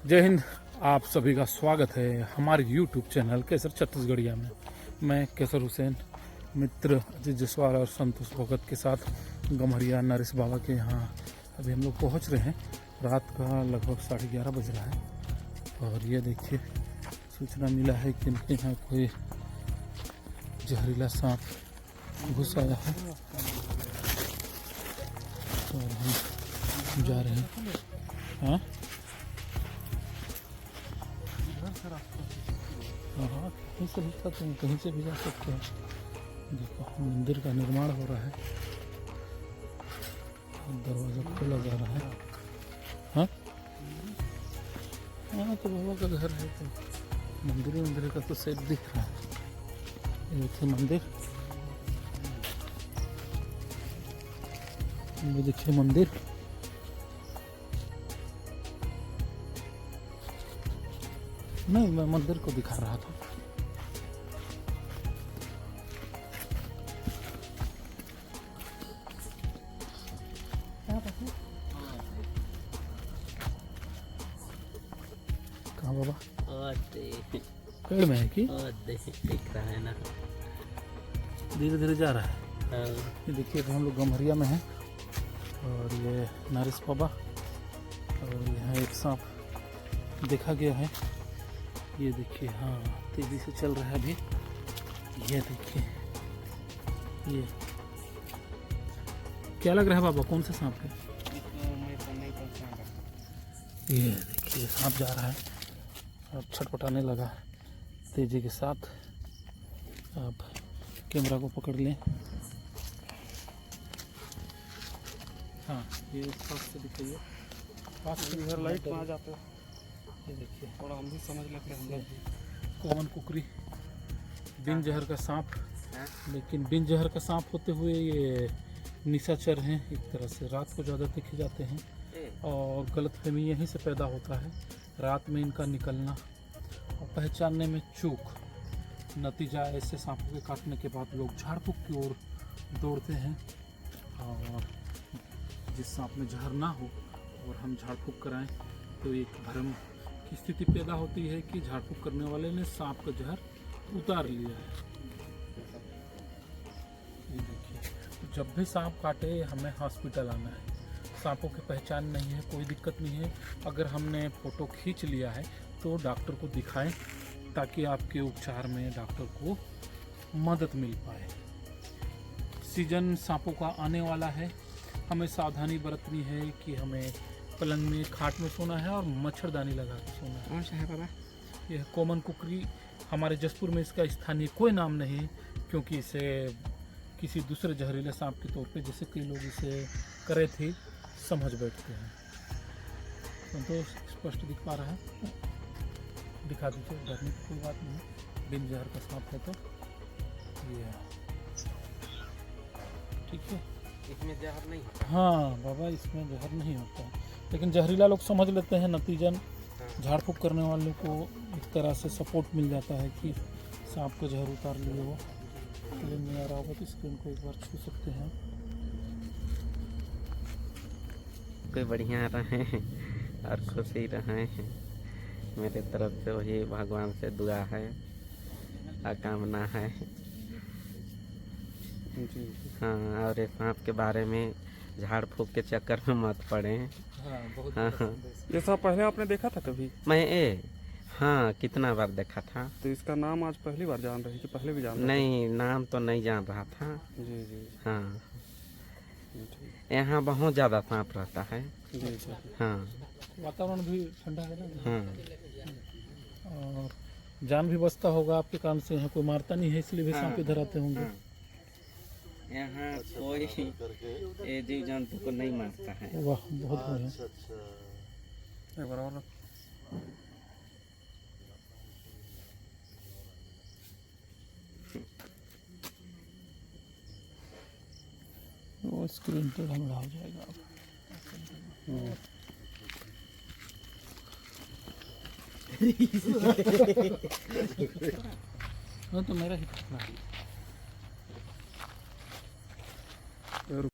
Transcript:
जय हिंद। आप सभी का स्वागत है हमारे YouTube चैनल केसर छत्तीसगढ़िया में। मैं केसर हुसैन मित्र अजीत जसवाल और संतोष भगत के साथ गम्हरिया नरेश बाबा के यहाँ अभी हम लोग पहुँच रहे हैं। रात का लगभग 11:30 बज रहा है और ये देखिए सूचना मिला है कि इनके यहाँ कोई जहरीला सांप घुस आया है तो हम जा रहे हैं। हाँ हाँ, कहीं से भी सकते हैं, कहीं से भी जा सकते हैं। देखो मंदिर का निर्माण हो रहा है, दरवाजा खोला जा रहा है। हाँ हाँ, तो बाबा का घर है तो मंदिर का तो सेट दिख रहा है। ये देखिए मंदिर, ये देखिए मंदिर। नहीं, मैं मंदिर को दिखा रहा था। कहाँ बाबा? पेड़ में है कि दिख रहा है ना, धीरे धीरे जा रहा है। हाँ। ये देखिए हम लोग गम्हरिया में हैं और ये नरेश बाबा और यहाँ एक सांप देखा गया है। ये देखिए, हाँ तेजी से चल रहा है अभी। ये देखिए, ये क्या लग रहा है बाबा, कौन सा सांप है? ये देखिए सांप जा रहा है और छटपटाने लगा तेजी के साथ। आप कैमरा को पकड़ लें। हाँ, ये पास से दिखाइए, पास से इधर लाइट में आ जाते हैं। ये देखिए, थोड़ा हम भी समझ लेते हैं। हम लोग कॉमन कुकरी, बिन जहर का सांप, लेकिन बिन जहर का सांप होते हुए ये निशाचर हैं एक तरह से। रात को ज़्यादा देखे जाते हैं और गलतफहमी यहीं से पैदा होता है, रात में इनका निकलना और पहचानने में चूक। नतीजा ऐसे सांपों के काटने के बाद लोग झाड़ फूक की ओर दौड़ते हैं और जिस सांप में जहर ना हो और हम झाड़ फूक कराएं तो एक भ्रम की स्थिति पैदा होती है कि झाड़ फूक करने वाले ने सांप का जहर उतार लिया है। ये देखिए, जब भी सांप काटे हमें हॉस्पिटल आना है। सांपों की पहचान नहीं है, कोई दिक्कत नहीं है। अगर हमने फ़ोटो खींच लिया है तो डॉक्टर को दिखाएं ताकि आपके उपचार में डॉक्टर को मदद मिल पाए। सीजन सांपों का आने वाला है, हमें सावधानी बरतनी है कि हमें पलंग में खाट में सोना है और मच्छरदानी लगा के सोना है। कौन सा है बाबा? यह कॉमन कुकरी, हमारे जसपुर में इसका स्थानीय कोई नाम नहीं है क्योंकि इसे किसी दूसरे जहरीले सांप के तौर पे जैसे कई लोग इसे करे थे समझ बैठते हैं। संतोष स्पष्ट दिख पा रहा है? दिखा दीजिए, डरने की कोई बात नहीं। बिन जहर का सांप है तो ये ठीक है। इसमें जहर नहीं होता? हाँ बाबा, इसमें जहर नहीं होता, लेकिन जहरीला लोग समझ लेते हैं। नतीजन झाड़ फूक करने वालों को एक तरह से सपोर्ट मिल जाता है कि सांप को जहर उतार लिए। वो स्क्रीन में आ रहा होगा तो स्क्रीन को एक बार छू सकते हैं। कोई बढ़िया रहे और खुश ही रहे हैं। मेरे तरफ से वही भगवान से दुआ है और कामना है। हाँ, और इस सांप के बारे में झाड़ फूक के चक्कर में मत पड़े। हाँ, बहुत हाँ। ये सब पहले आपने देखा था कभी? हाँ, कितना बार देखा था। तो इसका नाम आज पहली बार जान रही कि पहले भी जान रहे नहीं, नाम तो नहीं जान रहा था। जी जी हाँ, जी यहाँ बहुत ज़्यादा सांप रहता है। जी जी। हाँ वातावरण भी ठंडा है ना, हाँ। और जान भी बचता होगा आपके काम से। यहाँ कोई मारता नहीं है इसलिए भी हाँ। सांप इधर आते होंगे। यहाँ कोई जीव जंतु को नहीं मारता है। वाह, बहुत बढ़िया। एक बार और वो स्क्रीन तो धमला हो जाएगा अब। हाँ तो मेरा ही